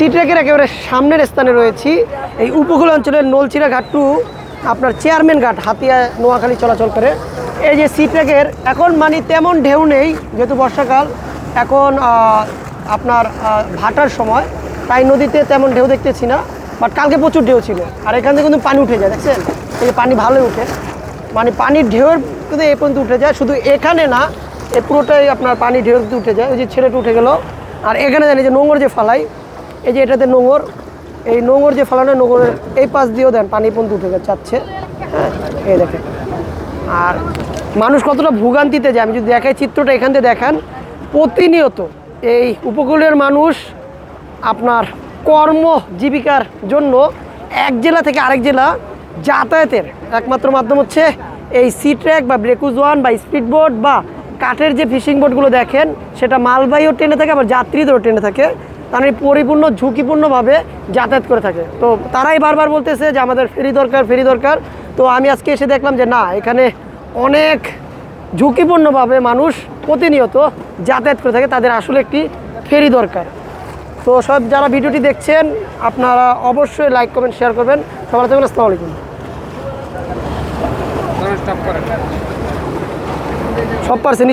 C ট্র্যাকের একেবারে সামনের স্থানে রয়েছি। এই উপকূল অঞ্চলের নলছিড়া ঘাট টু আপনার চেয়ারম্যান ঘাট হাতিয়া নোয়াখালী চলাচল করে। এই যে সি ট্র্যাকের এখন মানে তেমন ঢেউ নেই, যেহেতু বর্ষাকাল, এখন আপনার ভাটার সময়, তাই নদীতে তেমন ঢেউ দেখতেছি না। বাট কালকে প্রচুর ঢেউ ছিল, আর এখান থেকে কিন্তু পানি উঠে যায়, দেখছেন? এই যে পানি ভালোই উঠে, মানে পানির ঢেউয়ের কিন্তু এই পর্যন্ত উঠে যায়। শুধু এখানে না, এই পুরোটাই আপনার পানি ঢেউ উঠে যায়। ওই যে ছেলেটা উঠে গেল। আর এখানে জানি যে নোঙর যে ফালাই, এই যে এটাতে নোঙর, এই নোঙর যে ফালানো, নোঙরের এই পাশ দিয়েও দেন পানি পর্যন্ত উঠে যাচ্ছে। হ্যাঁ, এই দেখেন। আর মানুষ কতটা ভোগান্তিতে যায় আমি যদি দেখাই চিত্রটা, এখান থেকে দেখান। প্রতিনিয়ত এই উপকূলের মানুষ আপনার কর্মজীবিকার জন্য এক জেলা থেকে আরেক জেলা যাতায়াতের একমাত্র মাধ্যম হচ্ছে এই সি ট্র্যাক বা ব্রেকুজ ওয়ান বা স্পিড বোট বা কাঠের যে ফিশিং বোটগুলো দেখেন, সেটা মালবাহীও ট্রেনে থাকে, আবার যাত্রীদেরও ট্রেনে থাকে। তারা পরিপূর্ণ ঝুঁকিপূর্ণভাবে যাতায়াত করে থাকে। তো তারাই বারবার বলতেছে যে আমাদের ফেরি দরকার, ফেরি দরকার। তো আমি আজকে এসে দেখলাম যে না, এখানে অনেক ঝুঁকিপূর্ণভাবে মানুষ প্রতিনিয়ত যাতায়াত করে থাকে, তাদের আসলে একটি ফেরি দরকার। তো সব যারা ভিডিওটি দেখছেন আপনারা অবশ্যই লাইক কমেন্ট শেয়ার করবেন। সবার থাকবেন। আসসালামু আলাইকুম। সব পারছেন।